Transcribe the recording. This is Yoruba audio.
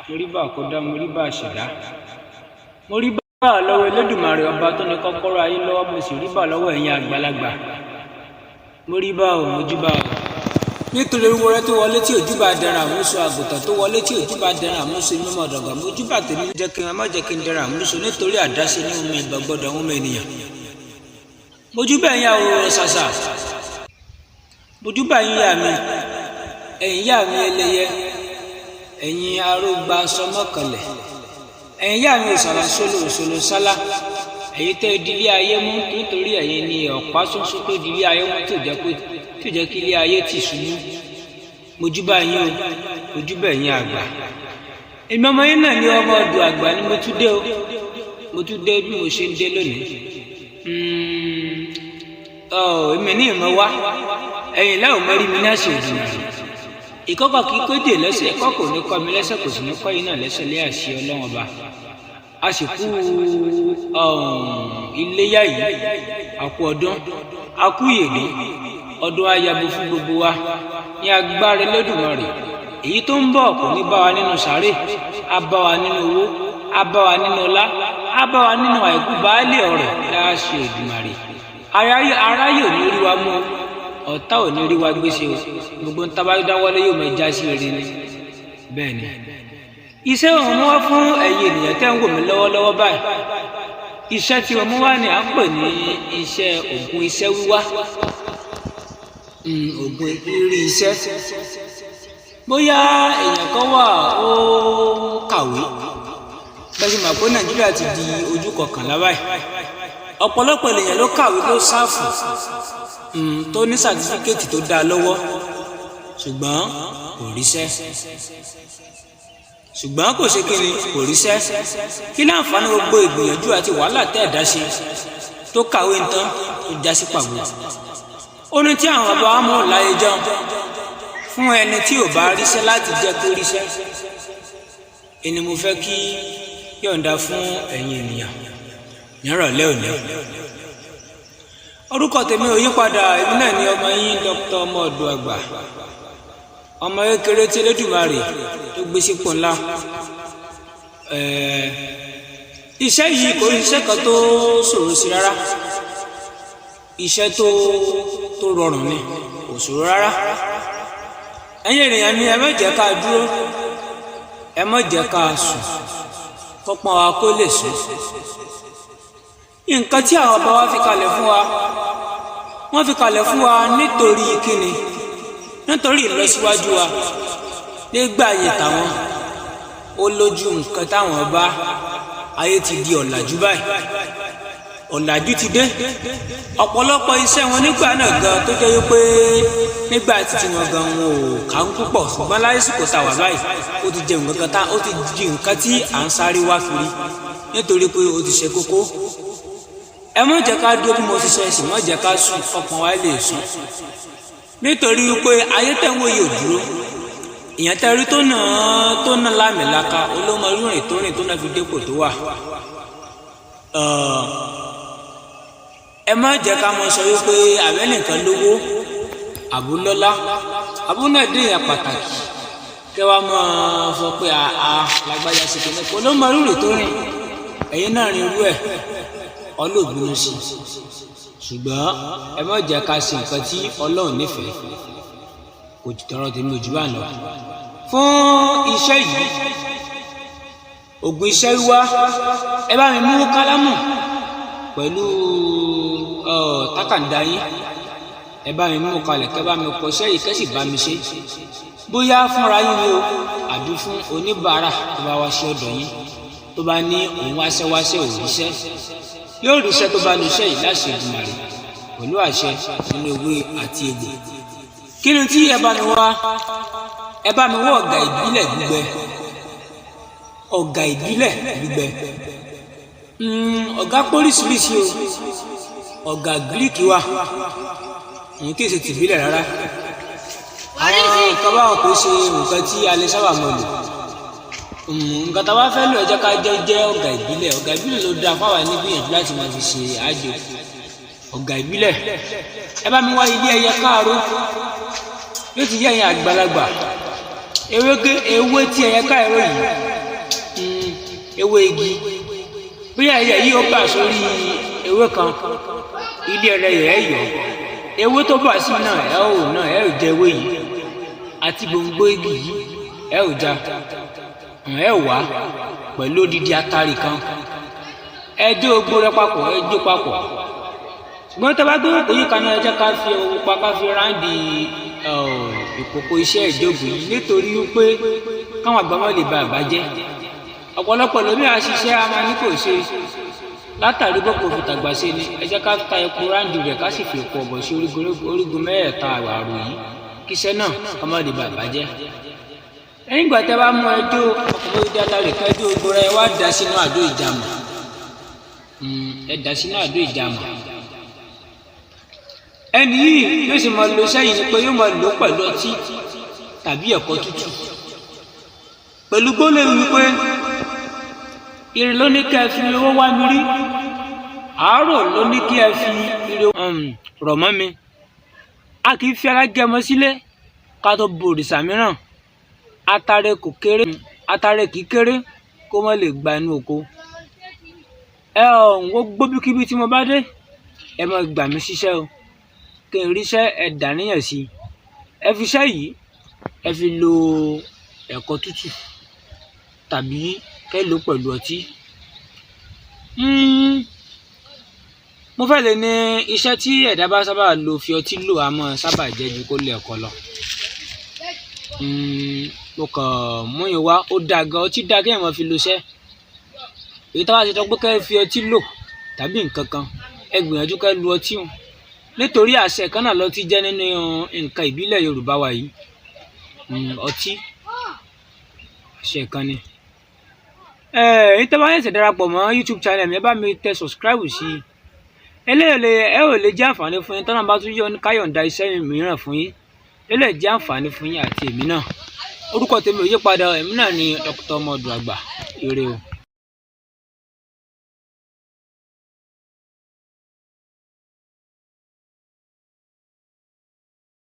mo rí bá àkọ́dá, mo rí bá àṣẹ̀dá, mo rí bá lọ́wọ́ Elédùmarè ọba tó ní kọ́kọ́rọ́ ayé lọ́wọ́, mo sì rí bá lọ́wọ́ ẹ̀yin àgbàlagbà. Mo rí bá o, mo jú bá o. Nítorí ewúrẹ́ tó wọlé tí òjú bá dẹran àmúso, àgùntàn tó wọlé tí òjú bá dẹran àmúso, mímọ́ ọ̀dọ̀gà mo jú bá tèmi jẹ́ kí n má jẹ́ kí n dẹran àmúso, nítorí àdáṣe ní omi ìgbàgbọ́dọ̀ àwọn ọmọ ènìyàn. Mo jú bá ẹ̀yin àwòrán ṣàṣà, mo jú bá ẹ̀yin yá mi, ẹ̀yin yá mi ẹlẹ́yẹ, ẹ̀yin arógbá sọmọkànlẹ̀, ẹ̀yin yá mi ìsàlà solo sálá, ẹ̀yin tẹ́ ìdílé ayé mú, nítorí ẹ̀yin ni ọ̀pá ṣoṣo tó ìdílé ayé mú tó jẹ́ kí ilé ayé tì ṣubú. Mo jú bá yín o, mo jú bá ẹ̀yin àgbà. Èmi ọmọ yín náà ní ọmọ ọdún àgbà ni mo tún dé o, mo tún dé bí mo ṣe ń dé lónìí. Èmi ní ìmọ̀ wá, ẹ̀yin lẹ́wọ̀n mẹ́rin mi náà ṣe ìdùnnú. Ìkọ́kọ̀ kí kó dè lẹ́sẹ̀, ẹ̀kọ́ kò ní kọ́ mi lẹ́sẹ̀, kò sì ní kọ́ yín náà lẹ́sẹ̀ lé àṣẹ Ọlọ́run ọba. A sì kú iléyá yìí, àkú ọdún, àkú ìyèdè, ọdún ayabo fún gbogbo wa ní agbára Elédùmarè. Èyí tó ń bọ̀ kò ní bá wa nínú sàárè, á bá wa nínú owó, á bá wa nínú ọlá, á bá wa nínú àìkú baálé ọ̀rọ̀ láṣẹ Èdùmàrè. Aráyé ò ní rí wa mú, ọ̀tá ò ní rí wa gbéṣe o, gbogbo ń tábà dáwọ́lé yóò máa já sí rere ni. Bẹ́ẹ̀ ni iṣẹ́ òun mú wá fún ẹ̀yin ènìyàn tẹ́ ń wò mí lọ́wọ́lọ́wọ́ báyìí. Iṣẹ́ tí wọ́n mú wá ni à ń pè ní iṣẹ́ ògùn iṣẹ́ wíwá, ògùn rírí iṣẹ́. Bóyá èèyàn kan wà ó kàwé, bẹ́ẹ̀ mọ̀ pé Nàìjíríà ti di ojú kọkànlá báyìí. Ọ̀pọ̀lọpọ̀ ènìyàn ló kàwé ló sáfù, tó ní sàtífíkẹ́tì tó dáa lọ́wọ́, ṣùgbọ́n kò ríṣẹ́. Ṣùgbọ́n kò ṣe kíni, kò ríṣẹ́. Kí ní àǹfààní gbogbo ìgbìyànjú àti wàhálà tẹ́ ẹ̀dá ṣe tó kàwé nǹkan tó já sí pàbó? Ó ní tí àwọn bàbá wa mú láyé jọ fún ẹni tí ò bá ríṣẹ́ láti jẹ́ kó ríṣẹ́. Ẹni mo fẹ́ kí yọ̀ǹda fún ẹ̀yin ènìyàn nírọ̀lẹ́ òní. Orúkọ tèmi ò yí padà, èmi náà ni ọmọ yín Dr. ọmọ ọ̀dọ̀ àgbà, ọmọ kékeré tí Elédùmarè tó gbé sípò ńlá. Iṣẹ́ yìí kò iṣẹ́ kan tó ṣòro sí rárá, iṣẹ́ tó rọrùn ni, kò ṣòro rárá. Ẹ̀yin ènìyàn mi, ẹ má jẹ́ ká dúró, ẹ má jẹ́ ká sùn kọ́pọ́n wa kó lè sùn. Nǹkan tí àwọn bàbá wa fi kalẹ̀ fún wa, wọ́n fi kalẹ̀ fún wa nítorí kíni? Nítorí ìlọsíwájú wa. Nígbà ayé tàwọn ó lójú nǹkan táwọn bá, ayé ti di ọ̀làjú báyìí, ọ̀làjú ti dé. Ọ̀pọ̀lọpọ̀ iṣẹ́ wọn nígbà náà gan tó jẹ́ wípé nígbà títí wọn gan wọn ò kà ń púpọ̀, ṣùgbọ́n lásìkò tá a wà báyìí ó ti jẹ nǹkan kan, ó ti di nǹkan tí à ń sáré wá kiri nítorí pé ó ti ṣe kókó. Ẹ má jẹ́ ká dúró bí mo ti sọ, ẹ̀sìn má jẹ́ ká sùn, ọkàn wa lè sùn. Nítorí pé ayé tẹ̀ ń wò yóò dúró. Ìyẹn tẹ́rí tó ná lámìlaka, olómọ rírìn tó rìn tó náà fi dépò tó wà. Ẹ má jẹ́ ká mọ sọ wípé àbẹ́ nìkan lówó, àbúlọ́lá, àbúnà déèyàn pàtàkì, kẹ́ wá máa sọ pé lágbájá sí kìíní kò olómọ rírìn tó rìn, ẹ̀yin náà rìn irú ẹ̀, ọlọ́ọ̀gbìnú sí. Ṣùgbọ́n ẹ má jẹ́ ká ṣe nǹkan tí Ọlọ́run nífẹ̀ẹ́, kò tọrọ tèmi ojú bá lọ. Fún iṣẹ́ yìí, ògùn iṣẹ́ wíwá, ẹ bá mi mú kálámù pẹ̀lú tákàndá yín, ẹ bá mi mú kalẹ̀, kẹ́ bá mi kọ iṣẹ́ yìí, kẹ́ sì bá mi ṣe. Bóyá fúnra yín ni o, àbí fún oníbàárà tó bá wá sí ọ̀dọ̀ yín, tó bá ní òun wáṣẹ́wáṣẹ́ òríṣẹ́, yóò ríṣẹ́ tó bá lóṣẹ́ yìí láṣẹ Èdùmàrè pẹ̀lú àṣẹ nínú ewé àti egbò. Kí ni tí ẹ bá mi wá? Ẹ bá mi wá ọ̀gà ìbílẹ̀ gbígbẹ, ọ̀gà ìbílẹ̀ gbígbẹ. Ọ̀gá póríṣiríṣi o, ọ̀gá gíríkì wà, òun kì í ṣe tìbílẹ̀ rárá. Àwọn nǹkan báwọn kò ṣe nǹkan tí a lè sábà mọ̀ lò. Nǹkan tá a bá fẹ́ lò ẹ jẹ́ ká jẹ́ ọ̀gá ìbílẹ̀. Ọ̀gá ìbílẹ̀ ló dáa fáwọn ẹni gbìyànjú láti máa fi ṣe àjò. Ọ̀gá ìbílẹ̀, ẹ bá mi wá ilé ẹyẹ káàró, yóò ti yẹ ẹ̀yin àgbàlagbà, ewé tí ẹyẹ ká ẹ̀rọ yìí ewé igi bóyá ẹyẹ yìí ó bà sórí ewé kan ilé ẹlẹ́yẹ ẹ yọ ewé tó bà sí náà ẹ ò jẹ ewé yìí àti gbòǹgbò igi yìí ẹ ò já ẹ wá pẹ̀lú odidi atari kan ẹ jó ogbó rẹ papọ̀ ẹ jó papọ̀ ṣùgbọ́n tó bá gbé òkú yìí kaná ẹ jẹ́ ká fi owó pa ká fi ráǹdì ìkòkò iṣẹ́ ìjókòó yìí nítorí pé káwọn àgbà má lè ba àbájẹ́ ọ̀pọ̀lọpọ̀ lómi àṣìṣe a máa ní kò ṣe látàrí bọ́pọ̀ fìtàgbà ṣe ni ẹ jẹ́ ká ta epo ráǹdì rẹ̀ ká sì fi epo ọ̀bọ̀ sí orígun mẹ́ẹ̀ẹ́ta àrò yìí kíṣẹ́ náà ká má lè ba àbájẹ́ lẹ́yìn ìgbà tẹ́ bá mú ẹjọ́ ọkùnrin ojú ata rẹ̀ kẹ́jọ́ ogbó rẹ̀ wá dà sínú àdó ìjàmọ̀ ẹ dà sínú àdó ìjàmọ̀ ẹni yìí yóò sì máa lo sẹ́yìn ni pé yóò máa lò pẹ̀lú ọtí tàbí ẹ̀kọ́ tútù pẹ̀lú gbólóhùn wípé ire ló ní kí ẹ fi owó wá mi rí àárò ló ní kí ẹ fi ire rọ̀ mọ́ mi a kì í fi ara gẹmọ sílé ká tó bo òrìṣà mìíràn atare kì í kéré kó má lè gba inú oko wọ́n gbóbíkíbi tí mo bá dé ẹ máa gbà mí síṣẹ́ o kí n ríṣẹ́ ẹ dàníyàn sí i ẹ fi iṣẹ́ yìí ẹ fi lo ẹ̀kọ́ tútù tàbí kẹ́ lò pẹ̀lú ọtí mo fẹ́ lè ní iṣẹ́ tí ẹ̀dá bá sábà lo fi ọtí lò á mọ́ sábà jẹ́ ju kó lè ẹ̀kọ́ lọ mo kàn mú yín wá ó dáa gan ọtí dáa kéèyàn máa fi lo iṣẹ́ èyí táwa ṣe tọ́ pé kẹ́ fi ọtí lò tàbí nǹkan kan ẹ gbìyànjú kẹ́ lu ọtí hùn nítorí àṣẹ kan náà lọtí jẹ́ nínú nǹkan ìbílẹ̀ Yorùbá wa yìí ọtí àṣẹ kan ni. èyí tó bá yẹn ṣe darapọ̀ mọ́ YouTube channel mi ẹ bá mi tẹ subscribe sí i eléyìí ẹ ò lè jẹ́ àǹfààní fún yín tọ́nà bá tún yọ káyọ̀ǹda iṣẹ́ mìíràn fún yín eléyìí jẹ́ àǹfààní fún yín àti èmi náà orúkọ tèmi ò yí padà èmi náà ni Dr. Ọmọdù Àgbà ire o.